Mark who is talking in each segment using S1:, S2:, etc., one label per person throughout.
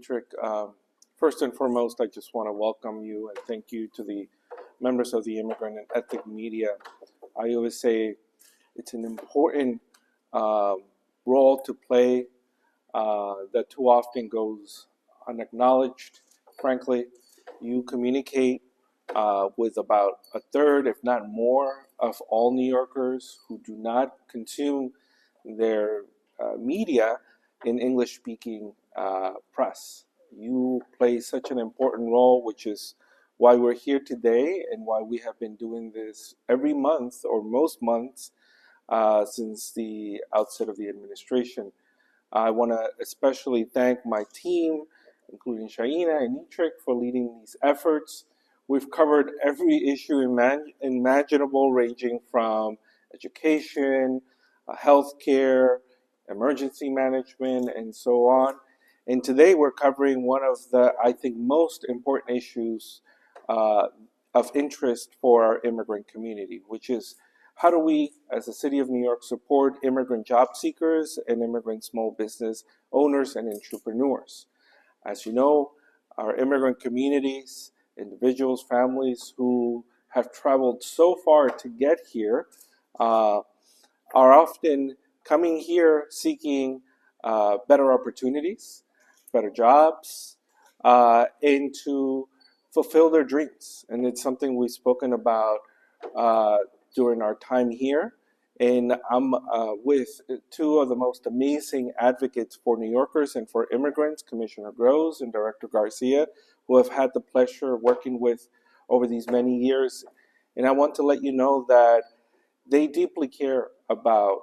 S1: Patrick. First and foremost, I just want to welcome you and thank you to the members of the Immigrant and Ethnic Media. I always say it's an important role to play that too often goes unacknowledged. Frankly, you communicate with about a third, if not more, of all New Yorkers who do not consume their media in English-speaking press. You play such an important role, which is why we're here today and why we have been doing this every month or most months since the outset of the administration. I want to especially thank my team, including Shaina and Nitrick, for leading these efforts. We've covered every issue imaginable, ranging from education, healthcare, emergency management, and so on. And today we're covering one of the, I think, most important issues of interest for our immigrant community, which is how do we, as the City of New York, support immigrant job seekers and immigrant small business owners and entrepreneurs? As you know, our immigrant communities, individuals, families who have traveled so far to get here are often coming here seeking better opportunities, better jobs, and to fulfill their dreams. And it's something we've spoken about during our time here. And I'm with two of the most amazing advocates for New Yorkers and for immigrants, Commissioner Groves and Director Garcia, who I've had the pleasure of working with over these many years. And I want to let you know that they deeply care about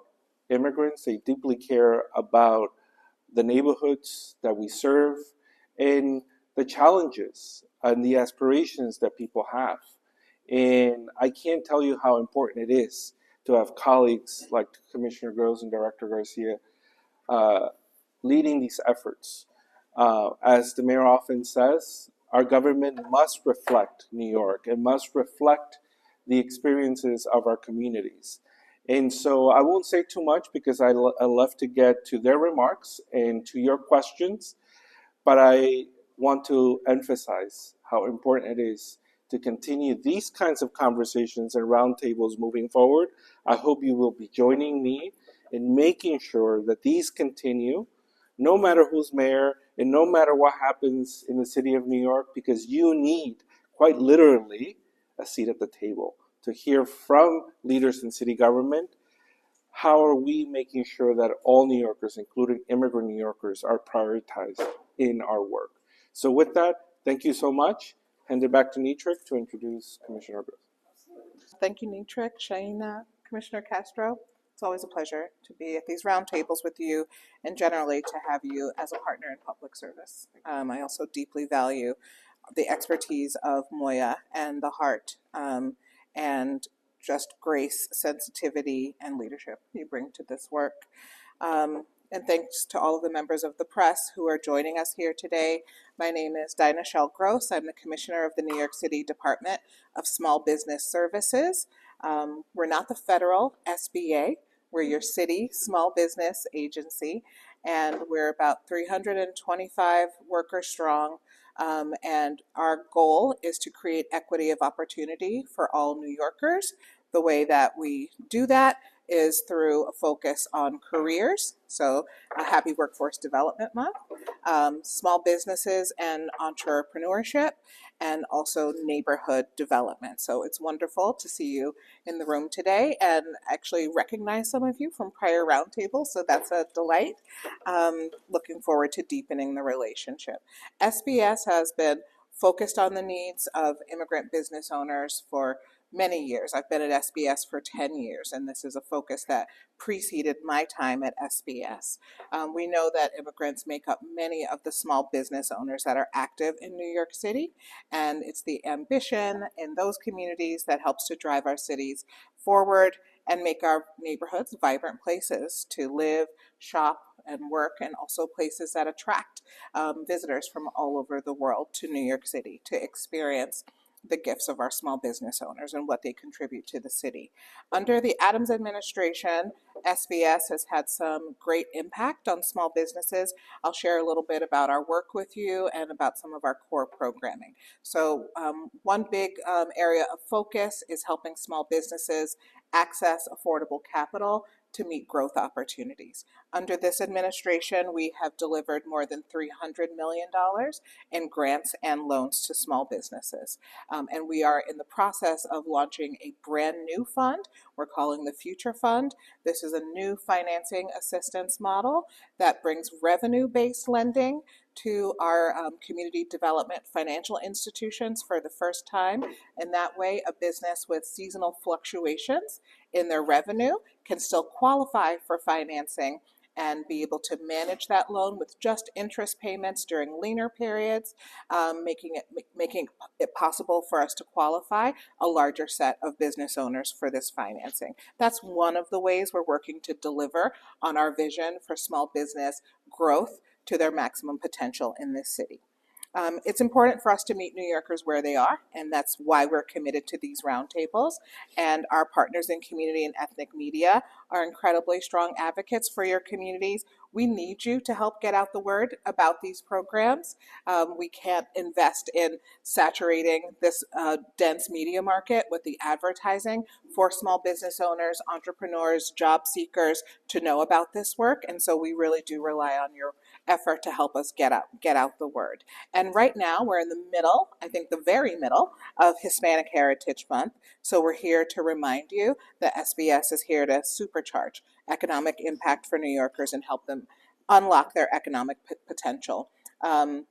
S1: immigrants. They deeply care about the neighborhoods that we serve and the challenges and the aspirations that people have. And I can't tell you how important it is to have colleagues like Commissioner Groves and Director Garcia leading these efforts. As the mayor often says, our government must reflect New York. It must reflect the experiences of our communities. And so I won't say too much because I love to get to their remarks and to your questions, but I want to emphasize how important it is to continue these kinds of conversations and roundtables moving forward. I hope you will be joining me in making sure that these continue, no matter who's mayor and no matter what happens in the city of New York, because you need, quite literally, a seat at the table to hear from leaders in city government. How are we making sure that all New Yorkers, including immigrant New Yorkers, are prioritized in our work? So with that, thank you so much. Hand it back to Nitrick to introduce Commissioner Groves.
S2: Thank you, Nitrick, Shaina, Commissioner Castro. It's always a pleasure to be at these roundtables with you and generally to have you as a partner in public service. I also deeply value the expertise of Moya and the heart and just grace, sensitivity, and leadership you bring to this work. And thanks to all of the members of the press who are joining us here today. My name is Dinah Shell Gross. I'm the Commissioner of the New York City Department of Small Business Services. We're not the federal SBA. We're your city small business agency, and we're about 325 workers strong. And our goal is to create equity of opportunity for all New Yorkers. The way that we do that is through a focus on careers, so a happy Workforce Development Month, small businesses and entrepreneurship, and also neighborhood development. So it's wonderful to see you in the room today and actually recognize some of you from prior roundtables, so that's a delight. Looking forward to deepening the relationship. SBS has been focused on the needs of immigrant business owners for many years. I've been at SBS for 10 years, and this is a focus that preceded my time at SBS. We know that immigrants make up many of the small business owners that are active in New York City, and it's the ambition in those communities that helps to drive our cities forward and make our neighborhoods vibrant places to live, shop, and work, and also places that attract visitors from all over the world to New York City to experience the gifts of our small business owners and what they contribute to the city. Under the Adams administration, SBS has had some great impact on small businesses. I'll share a little bit about our work with you and about some of our core programming. So one big area of focus is helping small businesses access affordable capital to meet growth opportunities. Under this administration, we have delivered more than $300 million in grants and loans to small businesses. And we are in the process of launching a brand new fund we're calling the Future Fund. This is a new financing assistance model that brings revenue-based lending to our community development financial institutions for the first time. And that way, a business with seasonal fluctuations in their revenue can still qualify for financing and be able to manage that loan with just interest payments during leaner periods, making it possible for us to qualify a larger set of business owners for this financing. That's one of the ways we're working to deliver on our vision for small business growth to their maximum potential in this city. It's important for us to meet New Yorkers where they are, and that's why we're committed to these roundtables. And our partners in community and ethnic media are incredibly strong advocates for your communities. We need you to help get out the word about these programs. We can't invest in saturating this dense media market with the advertising for small business owners, entrepreneurs, job seekers to know about this work. And so we really do rely on your effort to help us get out the word. And right now we're in the middle, I think the very middle of Hispanic Heritage Month. So we're here to remind you that SBS is here to supercharge economic impact for New Yorkers and help them unlock their economic potential. 1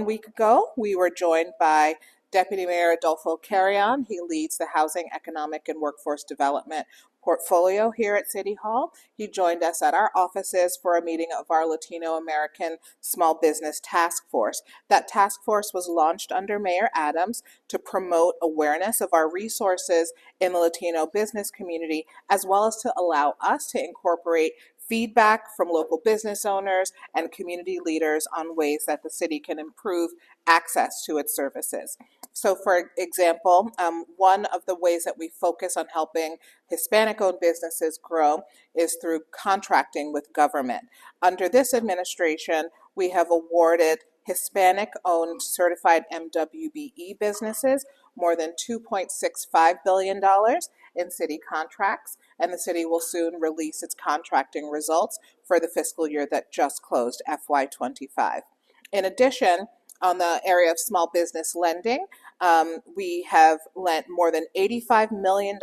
S2: week ago, we were joined by Deputy Mayor Adolfo Carrion. He leads the Housing, Economic, and Workforce Development portfolio here at City Hall. He joined us at our offices for a meeting of our Latino American Small Business Task Force. That task force was launched under Mayor Adams to promote awareness of our resources in the Latino business community, as well as to allow us to incorporate feedback from local business owners and community leaders on ways that the city can improve access to its services. So for example, one of the ways that we focus on helping Hispanic-owned businesses grow is through contracting with government. Under this administration, we have awarded Hispanic-owned certified MWBE businesses more than $2.65 billion in city contracts, and the city will soon release its contracting results for the fiscal year that just closed, FY25. In addition, on the area of small business lending, we have lent more than $85 million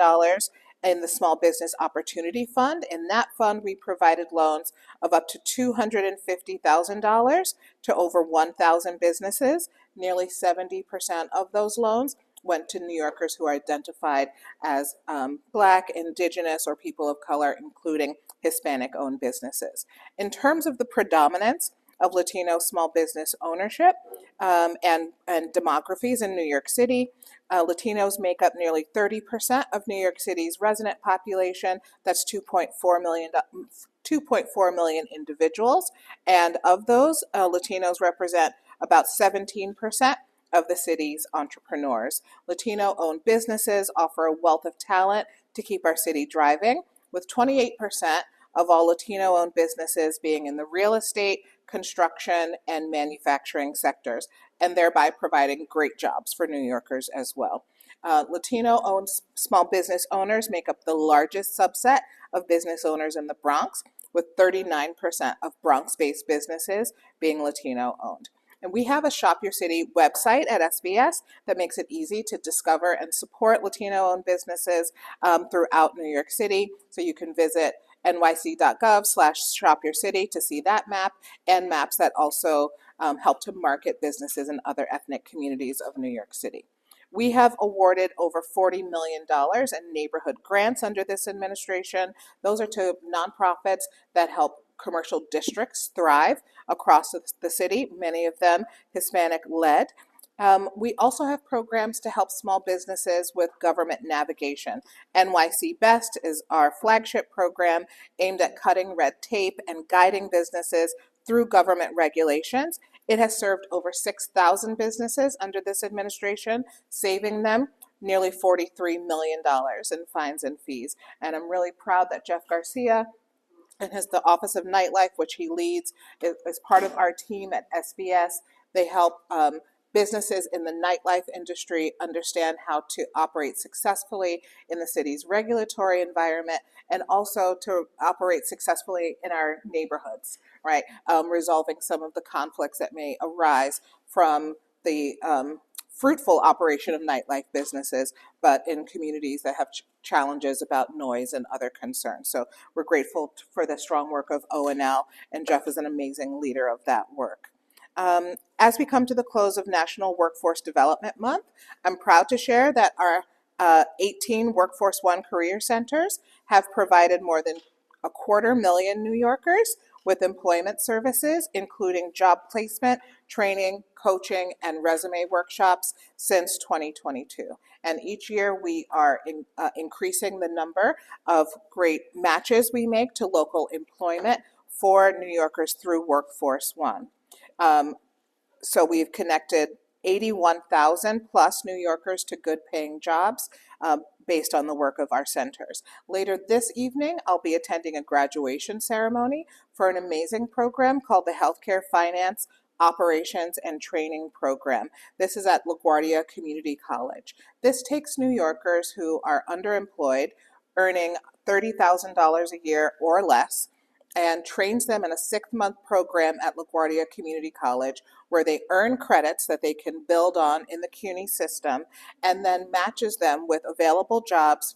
S2: in the Small Business Opportunity Fund. In that fund, we provided loans of up to $250,000 to over 1,000 businesses. Nearly 70% of those loans went to New Yorkers who are identified as Black, Indigenous, or people of color, including Hispanic-owned businesses. In terms of the predominance of Latino small business ownership and demographies in New York City, Latinos make up nearly 30% of New York City's resident population. That's 2.4 million individuals. And of those, Latinos represent about 17% of the city's entrepreneurs. Latino-owned businesses offer a wealth of talent to keep our city driving, with 28% of all Latino-owned businesses being in the real estate, construction, and manufacturing sectors, and thereby providing great jobs for New Yorkers as well. Latino-owned small business owners make up the largest subset of business owners in the Bronx, with 39% of Bronx-based businesses being Latino-owned. And we have a Shop Your City website at SBS that makes it easy to discover and support Latino-owned businesses throughout New York City. So you can visit nyc.gov/shopyourcity to see that map, and maps that also help to market businesses in other ethnic communities of New York City. We have awarded over $40 million in neighborhood grants under this administration. Those are to nonprofits that help commercial districts thrive across the city, many of them Hispanic-led. We also have programs to help small businesses with government navigation. NYC Best is our flagship program aimed at cutting red tape and guiding businesses through government regulations It has served over 6,000 businesses under this administration, saving them nearly $43 million in fines and fees. And I'm really proud that Jeff Garcia and the Office of Nightlife, which he leads, is part of our team at SBS. They help businesses in the nightlife industry understand how to operate successfully in the city's regulatory environment and also to operate successfully in our neighborhoods, right? Resolving some of the conflicts that may arise from the fruitful operation of nightlife businesses, but in communities that have challenges about noise and other concerns. So we're grateful for the strong work of ONL, and Jeff is an amazing leader of that work. As we come to the close of National Workforce Development Month, I'm proud to share that our 18 Workforce One career centers have provided more than 250,000 New Yorkers with employment services, including job placement, training, coaching, and resume workshops since 2022. And each year we are increasing the number of great matches we make to local employment for New Yorkers through Workforce One. So we've connected 81,000 plus New Yorkers to good paying jobs based on the work of our centers. Later this evening, I'll be attending a graduation ceremony for an amazing program called the Healthcare Finance Operations and Training Program. This is at LaGuardia Community College. This takes New Yorkers who are underemployed, earning $30,000 a year or less, and trains them in a 6-month program at LaGuardia Community College where they earn credits that they can build on in the CUNY system and then matches them with available jobs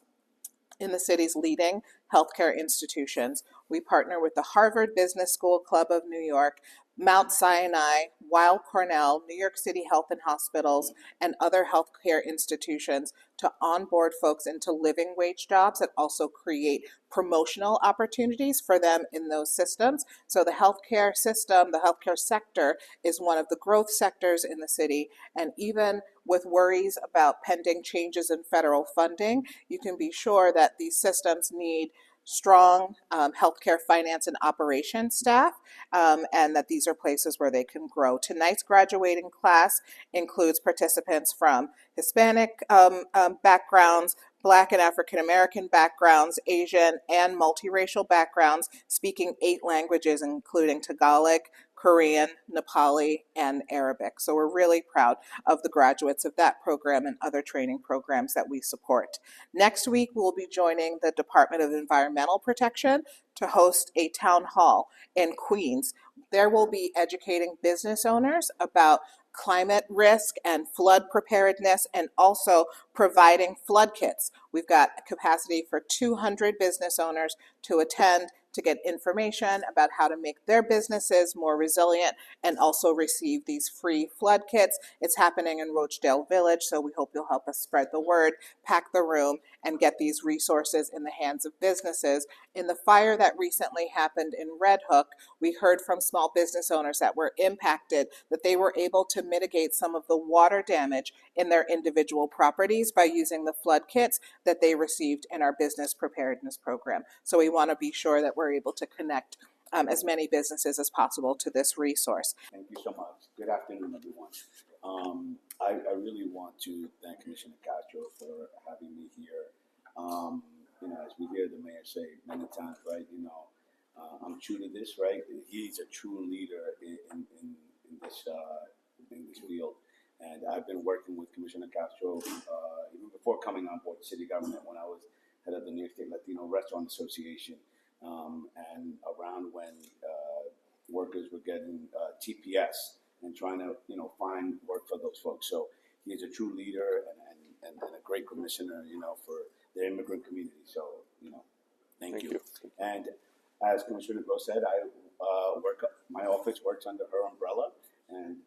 S2: in the city's leading healthcare institutions. We partner with the Harvard Business School Club of New York, Mount Sinai, Weill Cornell, New York City Health and Hospitals, and other healthcare institutions to onboard folks into living wage jobs that also create promotional opportunities for them in those systems. So the healthcare system, the healthcare sector is one of the growth sectors in the city. And even with worries about pending changes in federal funding, you can be sure that these systems need strong healthcare finance and operations staff, and that these are places where they can grow. Tonight's graduating class includes participants from Hispanic backgrounds, Black and African American backgrounds, Asian and multiracial backgrounds, speaking 8 languages, including Tagalog, Korean, Nepali, and Arabic. So we're really proud of the graduates of that program and other training programs that we support. Next week, we'll be joining the Department of Environmental Protection to host a town hall in Queens. There we'll be educating business owners about climate risk and flood preparedness, and also providing flood kits. We've got a capacity for 200 business owners to attend to get information about how to make their businesses more resilient and also receive these free flood kits. It's happening in Rochdale Village, so we hope you'll help us spread the word, pack the room, and get these resources in the hands of businesses. In the fire that recently happened in Red Hook, we heard from small business owners that were impacted that they were able to mitigate some of the water damage in their individual properties by using the flood kits that they received in our business preparedness program. So we want to be sure that we're able to connect as many businesses as possible to this resource.
S3: Thank you so much. Good afternoon, everyone. I really want to thank Commissioner Castro for having me here. As we hear the mayor say many times, right, I'm true to this, right? He's a true leader in this field. And I've been working with Commissioner Castro even before coming on board city government when I was head of the New York State Latino Restaurant Association, and around when workers were getting TPS and trying to find work for those folks. So he is a true leader and a great commissioner for the immigrant community. So thank you. And as Commissioner Gross said, my office works under her umbrella, and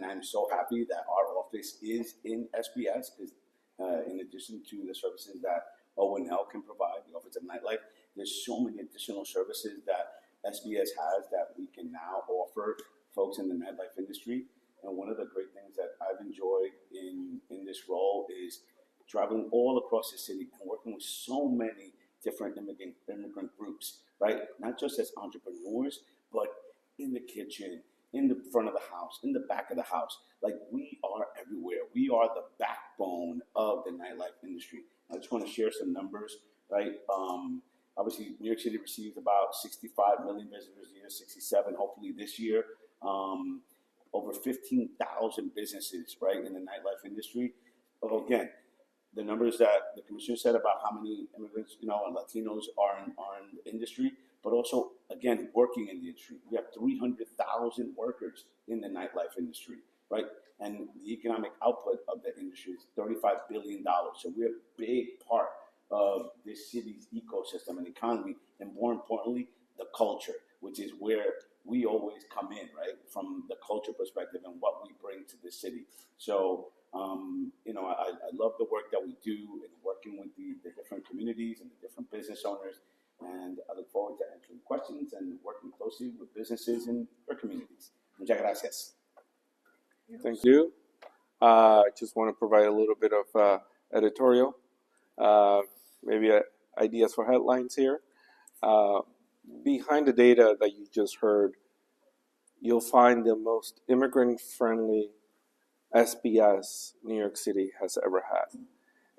S3: I'm so happy that our office is in SBS because in addition to the services that ONL can provide, the Office of Nightlife, there's so many additional services that SBS has that we can now offer folks in the nightlife industry. And one of the great things that I've enjoyed in this role is traveling all across the city and working with so many different immigrant groups, right? Not just as entrepreneurs, but in the kitchen, in the front of the house, in the back of the house. Like, we are everywhere. We are the backbone of the nightlife industry. I just want to share some numbers, right? Obviously, New York City receives about 65 million visitors a year, 67 hopefully this year. Over 15,000 businesses, right, in the nightlife industry. But again, the numbers that the commissioner said about how many immigrants, and Latinos are in the industry, but also, again, working in the industry. We have 300,000 workers in the nightlife industry, right? And the economic output of the industry is $35 billion. So we're a big part of this city's ecosystem and economy, and more importantly, the culture, which is where we always come in, right, from the culture perspective and what we bring to the city. So, I love the work that we do in working with the different communities and the different business owners, and I look forward to answering questions and working closely with businesses in our communities. Muchas gracias.
S1: Thank you. I just want to provide a little bit of editorial, maybe ideas for headlines here. Behind the data that you just heard, you'll find the most immigrant-friendly SBS New York City has ever had.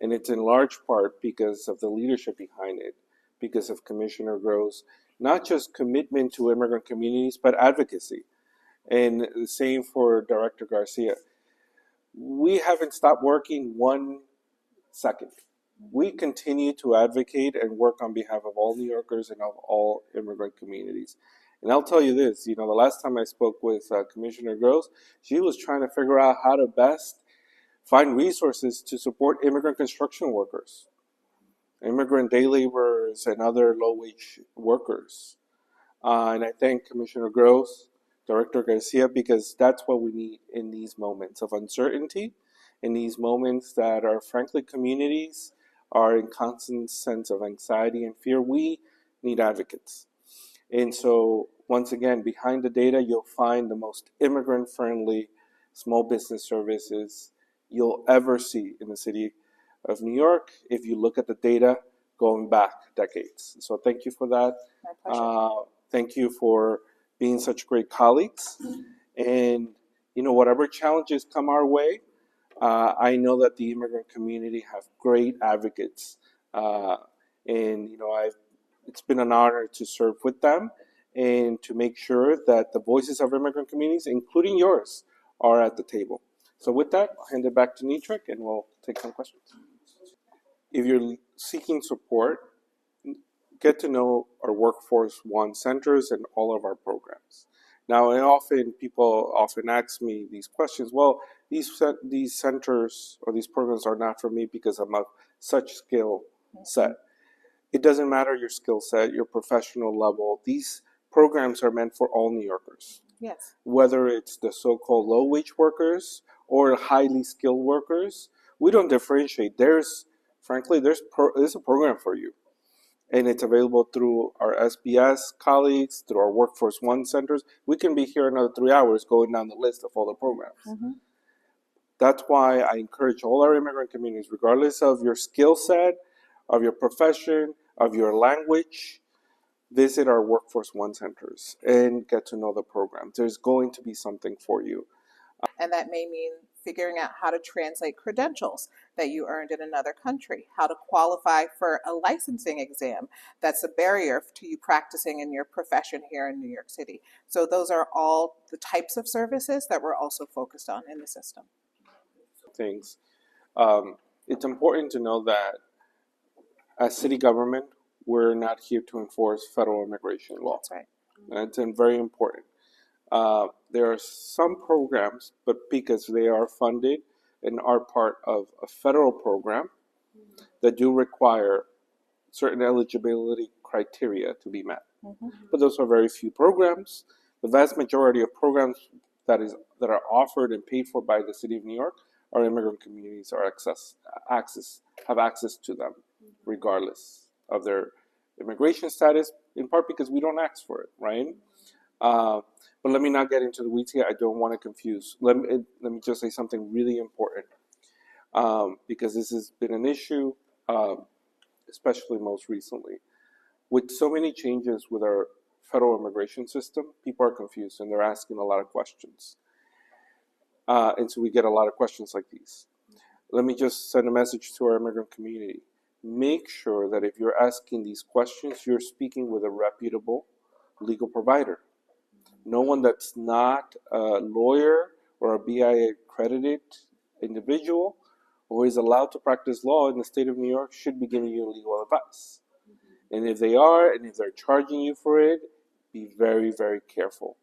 S1: And it's in large part because of the leadership behind it, because of Commissioner Grove's not just commitment to immigrant communities, but advocacy. And the same for Director Garcia. We haven't stopped working 1 second. We continue to advocate and work on behalf of all New Yorkers and of all immigrant communities. And I'll tell you this, the last time I spoke with Commissioner Groves, she was trying to figure out how to best find resources to support immigrant construction workers, immigrant day laborers, and other low-wage workers. And I thank Commissioner Groves, Director Garcia, because that's what we need in these moments of uncertainty, in these moments that are, frankly, communities are in constant sense of anxiety and fear. We need advocates. And so, once again, behind the data, you'll find the most immigrant-friendly small business services you'll ever see in the city of New York if you look at the data going back decades. So thank you for that.
S2: My pleasure.
S1: Thank you for being such great colleagues. And, whatever challenges come our way, I know that the immigrant community have great advocates. It's been an honor to serve with them and to make sure that the voices of immigrant communities, including yours, are at the table. So with that, I'll hand it back to Nitrik and we'll take some questions. If you're seeking support, get to know our Workforce One centers and all of our programs. Now, people often ask me these questions. Well, these centers or these programs are not for me because I'm of such skill set. It doesn't matter your skill set, your professional level. These programs are meant for all New Yorkers.
S2: Yes.
S1: Whether it's the so-called low-wage workers or highly skilled workers, we don't differentiate. There's a program for you. And it's available through our SBS colleagues, through our Workforce One centers. We can be here another 3 hours going down the list of all the programs. Mm-hmm. That's why I encourage all our immigrant communities, regardless of your skill set, of your profession, of your language, visit our Workforce One centers and get to know the program. There's going to be something for you.
S2: And that may mean figuring out how to translate credentials that you earned in another country, how to qualify for a licensing exam that's a barrier to you practicing in your profession here in New York City. So those are all the types of services that we're also focused on in the system.
S1: Things. It's important to know that as city government, we're not here to enforce federal immigration law.
S2: That's right.
S1: That's very important. There are some programs, but because they are funded and are part of a federal program that do require certain eligibility criteria to be met. Mm-hmm. But those are very few programs. The vast majority of programs that are offered and paid for by the City of New York, our immigrant communities have access to them, regardless of their immigration status, in part because we don't ask for it, right? But let me not get into the weeds here. I don't want to confuse. Let me just say something really important, because this has been an issue. especially most recently. With so many changes with our federal immigration system, people are confused and they're asking a lot of questions. And so we get a lot of questions like these. Let me just send a message to our immigrant community. Make sure that if you're asking these questions, you're speaking with a reputable legal provider. No one that's not a lawyer or a BIA accredited individual who is allowed to practice law in the state of New York should be giving you legal advice. And if they are, and if they're charging you for it, be very, very careful,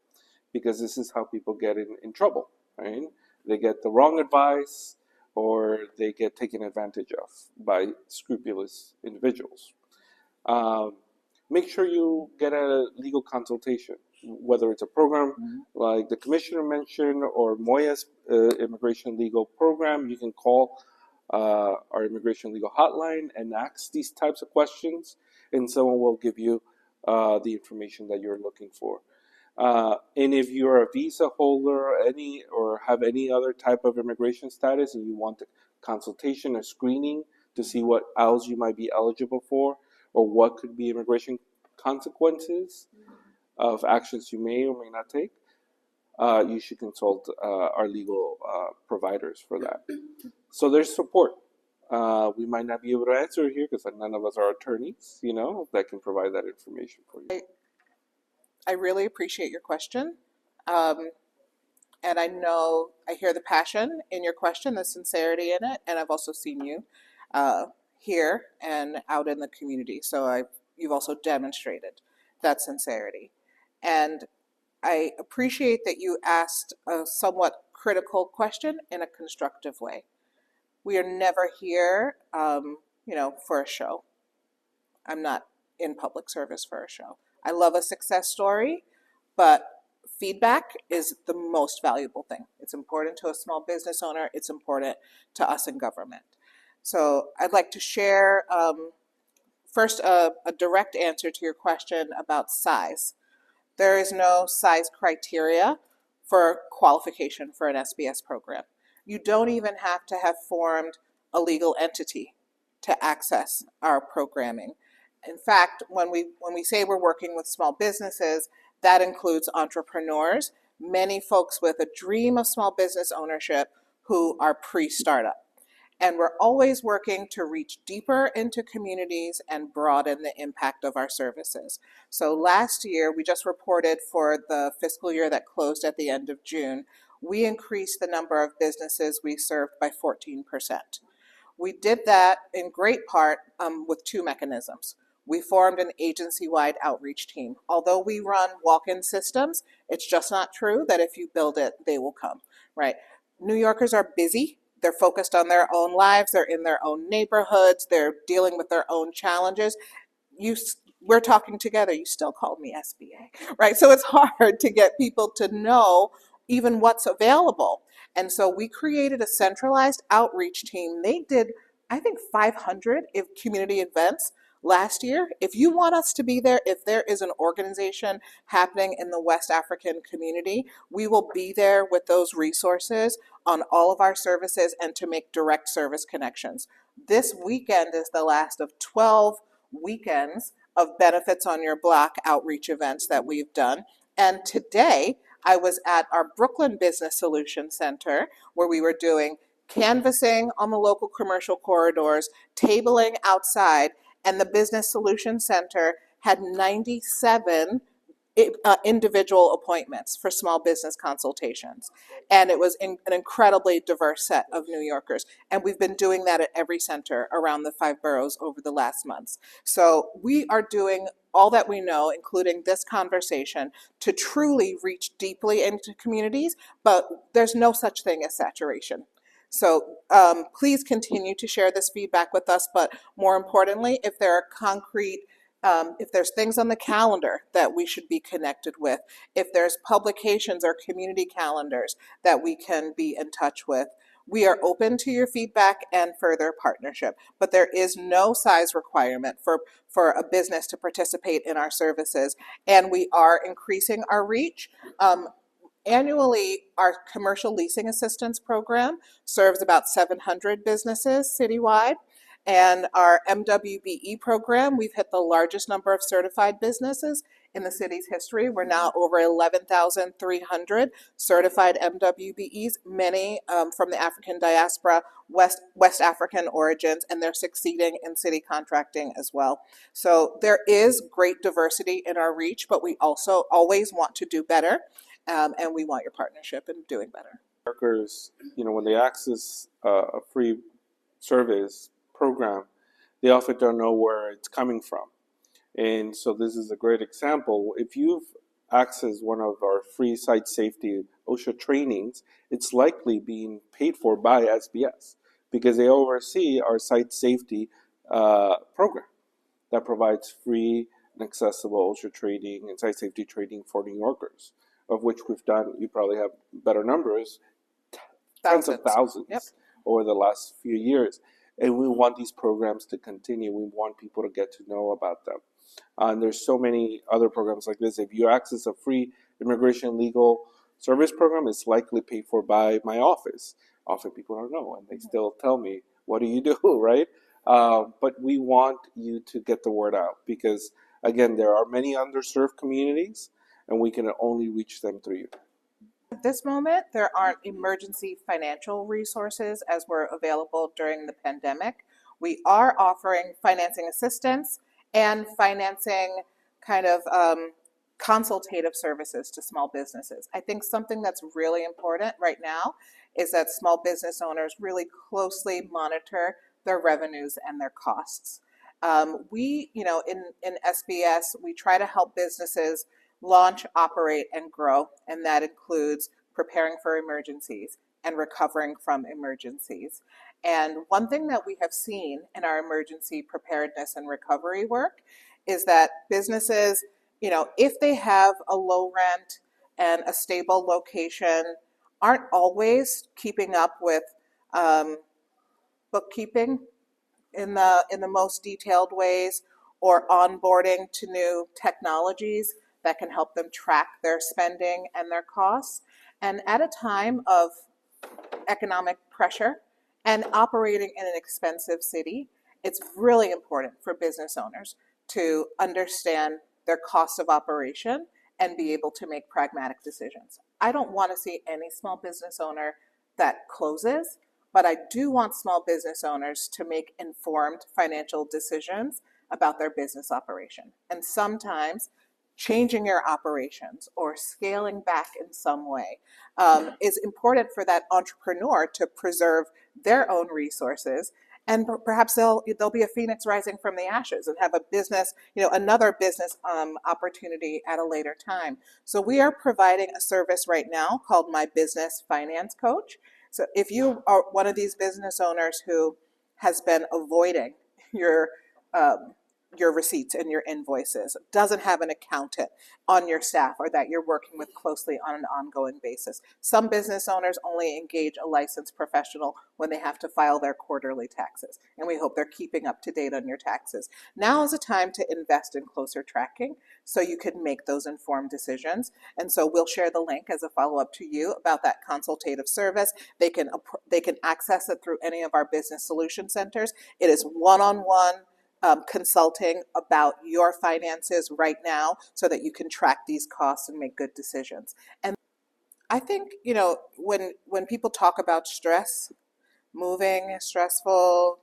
S1: because this is how people get in trouble, right? They get the wrong advice, or they get taken advantage of by scrupulous individuals. Make sure you get a legal consultation, whether it's a program like the commissioner mentioned or Moya's immigration legal program. You can call our immigration legal hotline and ask these types of questions, and someone will give you the information that you're looking for. And if you're a visa holder or have any other type of immigration status and you want a consultation or screening to see what else you might be eligible for or what could be immigration consequences of actions you may or may not take, you should consult our legal providers for that. So there's support. We might not be able to answer it here because none of us are attorneys, that can provide that information for you.
S2: I really appreciate your question. And I hear the passion in your question, the sincerity in it, and I've also seen you here and out in the community. So you've also demonstrated that sincerity. And I appreciate that you asked a somewhat critical question in a constructive way. We are never here, for a show. I'm not in public service for a show. I love a success story, but feedback is the most valuable thing. It's important to a small business owner. It's important to us in government. So I'd like to share first a direct answer to your question about size. There is no size criteria for qualification for an SBS program. You don't even have to have formed a legal entity to access our programming. In fact, when we say we're working with small businesses, that includes entrepreneurs, many folks with a dream of small business ownership who are pre-startup. And we're always working to reach deeper into communities and broaden the impact of our services. So last year, we just reported for the fiscal year that closed at the end of June, we increased the number of businesses we served by 14%. We did that in great part with two mechanisms. We formed an agency-wide outreach team. Although we run walk-in systems, it's just not true that if you build it, they will come, right? New Yorkers are busy. They're focused on their own lives. They're in their own neighborhoods. They're dealing with their own challenges. We're talking together. You still call me SBA, right? So it's hard to get people to know even what's available. And so we created a centralized outreach team. They did, I think, 500 community events last year. If you want us to be there, if there is an organization happening in the West African community, we will be there with those resources on all of our services and to make direct service connections. This weekend is the last of 12 weekends of Benefits on Your Block outreach events that we've done. And today, I was at our Brooklyn Business Solutions Center where we were doing canvassing on the local commercial corridors, tabling outside, and the Business Solutions Center had 97 individual appointments for small business consultations. And it was an incredibly diverse set of New Yorkers. And we've been doing that at every center around the 5 boroughs over the last months. So we are doing all that we know, including this conversation, to truly reach deeply into communities, but there's no such thing as saturation. So please continue to share this feedback with us, but more importantly, if there are if there's things on the calendar that we should be connected with, if there's publications or community calendars that we can be in touch with, we are open to your feedback and further partnership. But there is no size requirement for a business to participate in our services, and we are increasing our reach. Annually, our commercial leasing assistance program serves about 700 businesses citywide. And our MWBE program, we've hit the largest number of certified businesses in the city's history. We're now over 11,300 certified MWBEs, many from the African diaspora, West African origins, and they're succeeding in city contracting as well. So there is great diversity in our reach, but we also always want to do better, and we want your partnership in doing better.
S1: Workers, when they access a free service program, they often don't know where it's coming from. And so this is a great example. If you've accessed one of our free site safety OSHA trainings, it's likely being paid for by SBS because they oversee our site safety program that provides free and accessible OSHA training and site safety training for New Yorkers, of which we've done, you probably have better numbers, tens of thousands
S2: Yep.
S1: over the last few years. And we want these programs to continue. We want people to get to know about them. And there's so many other programs like this. If you access a free immigration legal service program, it's likely paid for by my office. Often people don't know, and they still tell me, what do you do, right? But we want you to get the word out because, again, there are many underserved communities, and we can only reach them through you.
S2: At this moment, there aren't emergency financial resources as were available during the pandemic. We are offering financing assistance and financing kind of consultative services to small businesses. I think something that's really important right now is that small business owners really closely monitor their revenues and their costs. We, in SBS, we try to help businesses launch, operate, and grow, and that includes preparing for emergencies and recovering from emergencies. And one thing that we have seen in our emergency preparedness and recovery work is that businesses, if they have a low rent and a stable location, aren't always keeping up with bookkeeping in the most detailed ways or onboarding to new technologies that can help them track their spending and their costs. And at a time of economic pressure and operating in an expensive city, it's really important for business owners to understand their cost of operation and be able to make pragmatic decisions. I don't want to see any small business owner that closes, but I do want small business owners to make informed financial decisions about their business operation. And sometimes changing your operations or scaling back in some way is important for that entrepreneur to preserve their own resources. And perhaps there'll be a phoenix rising from the ashes and have a business, another business opportunity at a later time. So we are providing a service right now called My Business Finance Coach. So if you are one of these business owners who has been avoiding your receipts and your invoices, doesn't have an accountant on your staff or that you're working with closely on an ongoing basis. Some business owners only engage a licensed professional when they have to file their quarterly taxes, and we hope they're keeping up to date on your taxes. Now is a time to invest in closer tracking so you can make those informed decisions. And so we'll share the link as a follow-up to you about that consultative service. They can access it through any of our business solution centers. It is one-on-one consulting about your finances right now so that you can track these costs and make good decisions. And I think, when people talk about stress, moving is stressful,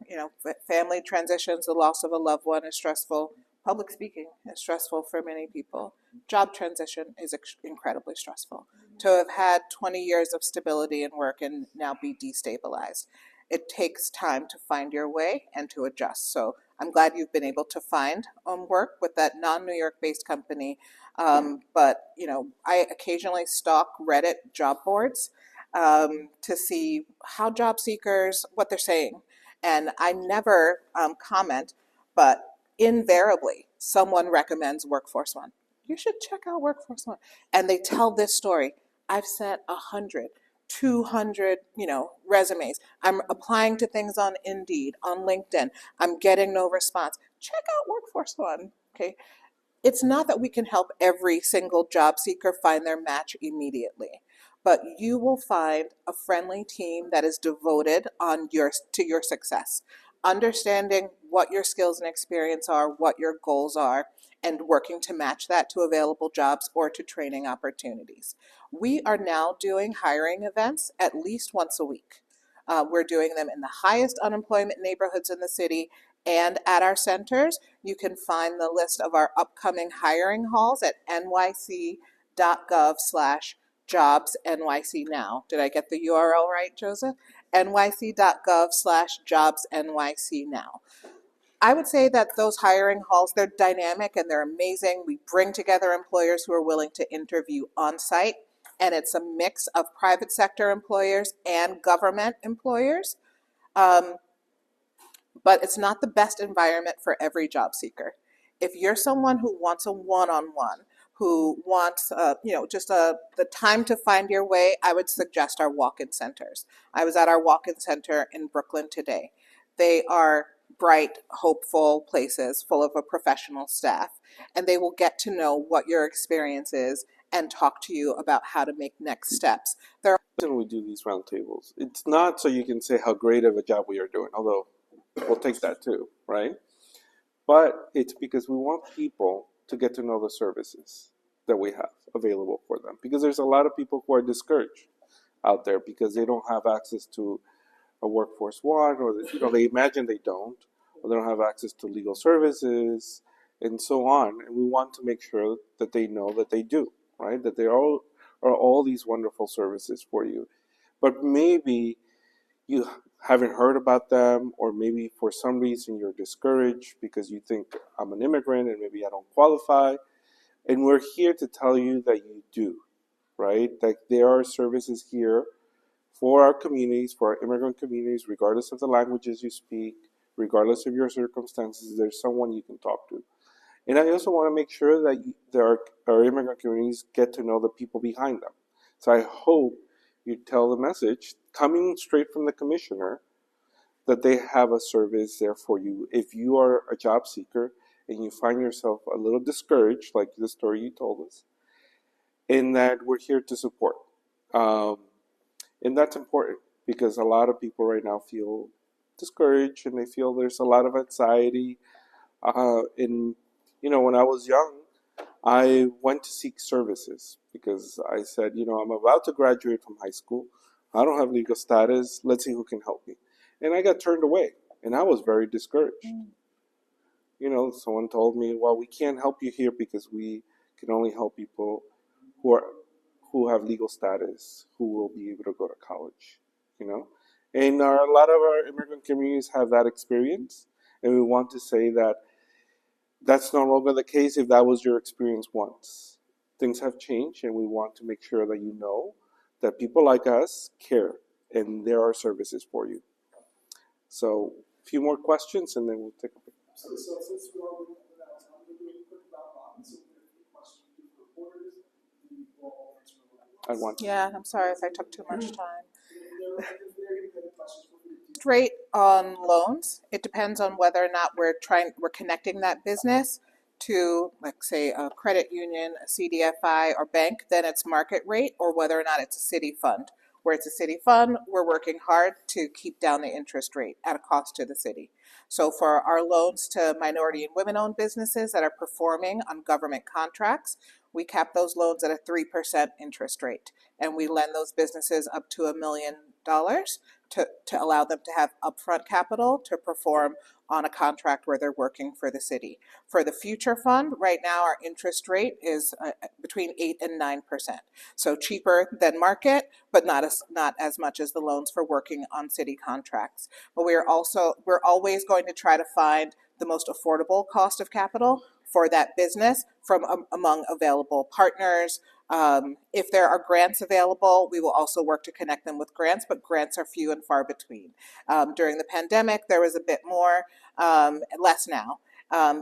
S2: family transitions, the loss of a loved one is stressful, public speaking is stressful for many people. Job transition is incredibly stressful. To have had 20 years of stability in work and now be destabilized, it takes time to find your way and to adjust. So I'm glad you've been able to find work with that non-New York-based company. But I occasionally stalk Reddit job boards to see how job seekers, what they're saying. And I never comment, but invariably someone recommends Workforce One. You should check out Workforce One. And they tell this story. I've sent 100, 200, resumes. I'm applying to things on Indeed, on LinkedIn. I'm getting no response. Check out Workforce One, okay? It's not that we can help every single job seeker find their match immediately, but you will find a friendly team that is devoted to your success. understanding what your skills and experience are, what your goals are, and working to match that to available jobs or to training opportunities. We are now doing hiring events at least once a week. We're doing them in the highest unemployment neighborhoods in the city and at our centers. You can find the list of our upcoming hiring halls at nyc.gov/jobsnycnow. Did I get the URL right, Joseph? nyc.gov/jobsnycnow. I would say that those hiring halls, they're dynamic and they're amazing. We bring together employers who are willing to interview on site, and it's a mix of private sector employers and government employers. But it's not the best environment for every job seeker. If you're someone who wants a one-on-one, who wants, the time to find your way, I would suggest our walk-in centers. I was at our walk-in center in Brooklyn today. They are bright, hopeful places full of a professional staff, and they will get to know what your experience is and talk to you about how to make next steps.
S1: The reason we do these roundtables, it's not so you can say how great of a job we are doing, although we'll take that too, right? But it's because we want people to get to know the services that we have available for them. Because there's a lot of people who are discouraged out there because they don't have access to a workforce one, or they imagine they don't, or they don't have access to legal services, and so on. And we want to make sure that they know that they do, right? That there are all these wonderful services for you. But maybe you haven't heard about them, or maybe for some reason you're discouraged because you think I'm an immigrant and maybe I don't qualify. And we're here to tell you that you do, right? That there are services here for our communities, for our immigrant communities, regardless of the languages you speak, regardless of your circumstances, there's someone you can talk to. And I also want to make sure that our immigrant communities get to know the people behind them. So I hope you tell the message coming straight from the commissioner that they have a service there for you. If you are a job seeker and you find yourself a little discouraged, like the story you told us, and that we're here to support. And that's important because a lot of people right now feel discouraged and they feel there's a lot of anxiety. When I was young, I went to seek services because I said, I'm about to graduate from high school. I don't have legal status. Let's see who can help me. And I got turned away, and I was very discouraged. Someone told me, well, we can't help you here because we can only help people who have legal status, who will be able to go to college, And a lot of our immigrant communities have that experience, and we want to say that that's no longer the case if that was your experience once. Things have changed, and we want to make sure that you know that people like us care, and there are services for you. So, a few more questions, and then we'll take a break.
S4: So since we're all looking at that, I'm going to do a quick round so we're going to do questions for reporters, and we will all answer them.
S1: I want.
S2: Yeah, I'm sorry if I took too much time.
S4: If they're going to get questions,
S2: Rate on loans. It depends on whether or not we're connecting that business to, like, say, a credit union, a CDFI, or bank. Then it's market rate, or whether or not it's a city fund. Where it's a city fund, we're working hard to keep down the interest rate at a cost to the city. So for our loans to minority and women-owned businesses that are performing on government contracts, we cap those loans at a 3% interest rate, and we lend those businesses up to $1 million to allow them to have upfront capital to perform on a contract where they're working for the city. For the future fund, right now our interest rate is between 8 and 9%. So cheaper than market, but not as much as the loans for working on city contracts. But we're always going to try to find the most affordable cost of capital for that business from among available partners. If there are grants available, we will also work to connect them with grants, but grants are few and far between. During the pandemic, there was a bit more, less now.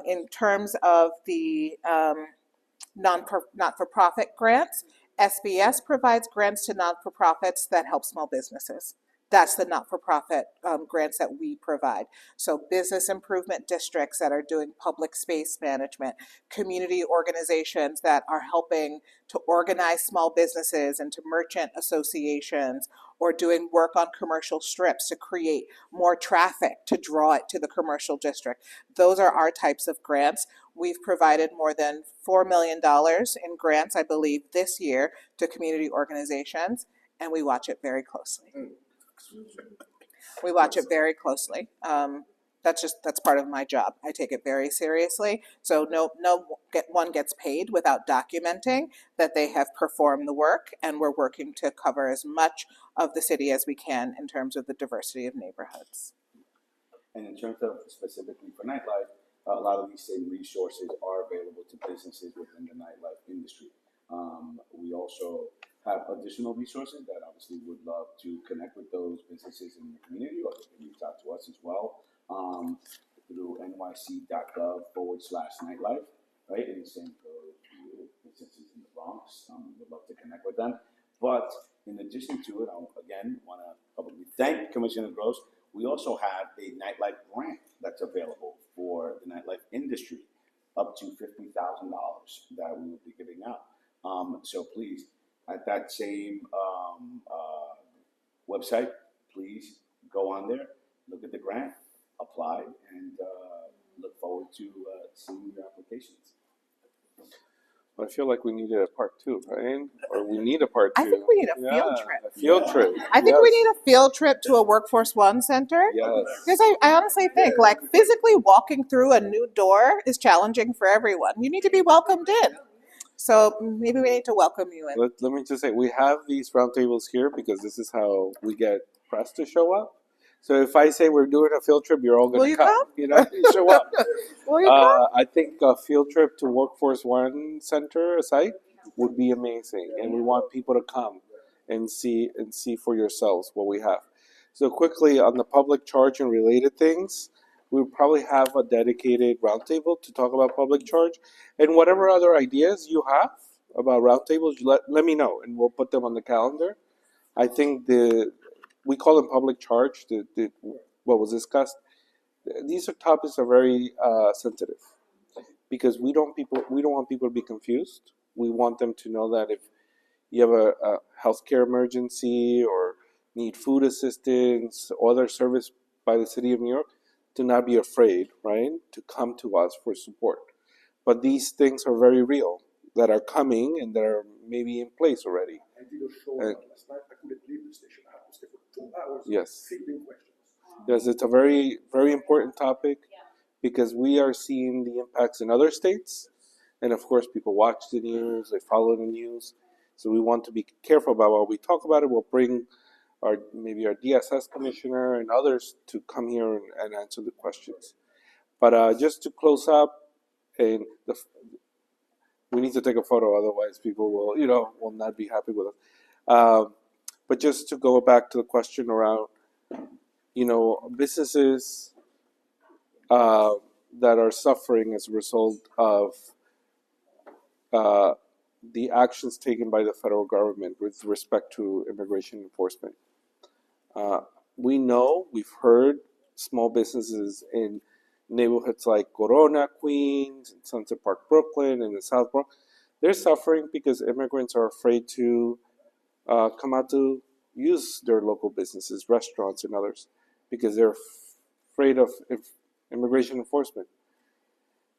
S2: In terms of the not-for-profit grants, SBS provides grants to not-for-profits that help small businesses. That's the not-for-profit grants that we provide. So business improvement districts that are doing public space management, community organizations that are helping to organize small businesses into merchant associations, or doing work on commercial strips to create more traffic to draw it to the commercial district. Those are our types of grants. We've provided more than $4 million in grants, I believe, this year to community organizations, and we watch it very closely. We watch it very closely. That's part of my job. I take it very seriously. So no one gets paid without documenting that they have performed the work, and we're working to cover as much of the city as we can in terms of the diversity of neighborhoods.
S3: And in terms of specifically for nightlife, a lot of these same resources are available to businesses within the nightlife industry. We also have additional resources that obviously would love to connect with those businesses in the community, or they can reach out to us as well through nyc.gov/nightlife, right? And the same for businesses in the Bronx. We'd love to connect with them. But in addition to it, I again want to publicly thank Commissioner Gross. We also have a nightlife grant that's available for the nightlife industry, up to $50,000 that we will be giving out. So please, at that same website, please go on there, look at the grant, apply, and look forward to seeing your applications.
S1: I feel like we needed a part 2, right? Or we need a part 2.
S2: I think we need a field trip.
S1: A field trip.
S2: I think we need a field trip to a Workforce One center.
S1: Yes.
S2: Because I honestly think like physically walking through a new door is challenging for everyone. You need to be welcomed in. So maybe we need to welcome you in.
S1: Let me just say, we have these roundtables here because this is how we get press to show up. So if I say we're doing a field trip, you're all going to come. You know, show up.
S2: Will you come?
S1: I think a field trip to Workforce One Center site would be amazing, and we want people to come and see for yourselves what we have. So quickly on the public charge and related things, we'll probably have a dedicated roundtable to talk about public charge, and whatever other ideas you have about roundtables, let me know, and we'll put them on the calendar. I think we call them public charge. What was discussed. These are topics that are very sensitive because we don't want people to be confused. We want them to know that if you have a healthcare emergency or need food assistance or other service by the city of New York, to not be afraid, right? To come to us for support. But these things are very real that are coming and that are maybe in place already.
S4: I did a show last night. I couldn't leave the station. I had to stay for 2 hours.
S1: Yes.
S4: Fielding questions.
S1: Yes, it's a very, very important topic because we are seeing the impacts in other states. And of course, people watch the news, they follow the news. So we want to be careful about what we talk about it. We'll bring maybe our DSS commissioner and others to come here and answer the questions. But just to close up, and we need to take a photo, otherwise people will not be happy with us. But just to go back to the question around, businesses that are suffering as a result of the actions taken by the federal government with respect to immigration enforcement. We've heard small businesses in neighborhoods like Corona, Queens, and Sunset Park, Brooklyn, and the South Bronx, they're suffering because immigrants are afraid to come out to use their local businesses, restaurants, and others, because they're afraid of immigration enforcement.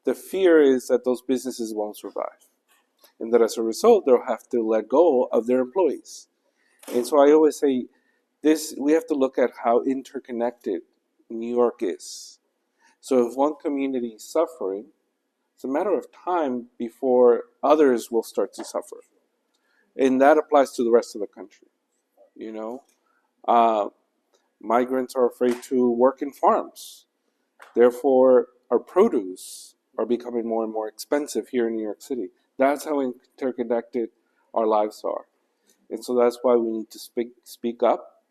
S1: The fear is that those businesses won't survive, and that as a result, they'll have to let go of their employees. And so I always say, we have to look at how interconnected New York is. So if one community is suffering, it's a matter of time before others will start to suffer. And that applies to the rest of the country. Migrants are afraid to work in farms. Therefore, our produce are becoming more and more expensive here in New York City. That's how interconnected our lives are. And so that's why we need to speak up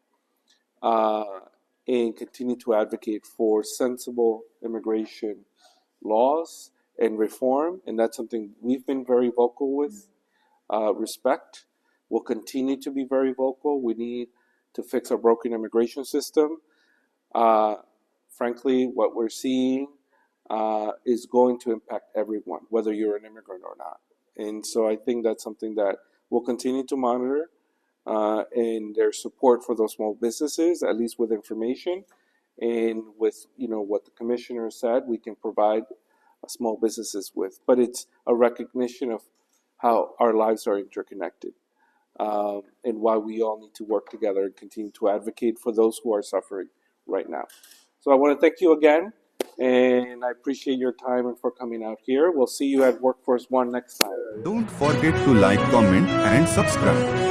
S1: and continue to advocate for sensible immigration laws and reform. And that's something we've been very vocal with. Respect. We'll continue to be very vocal. We need to fix our broken immigration system. Frankly, what we're seeing is going to impact everyone, whether you're an immigrant or not. And so I think that's something that we'll continue to monitor, and there's support for those small businesses, at least with information. And with what the commissioner said, we can provide small businesses with. But it's a recognition of how our lives are interconnected, and why we all need to work together and continue to advocate for those who are suffering right now. So I want to thank you again, and I appreciate your time and for coming out here. We'll see you at Workforce One next time.
S5: Don't forget to like, comment, and subscribe.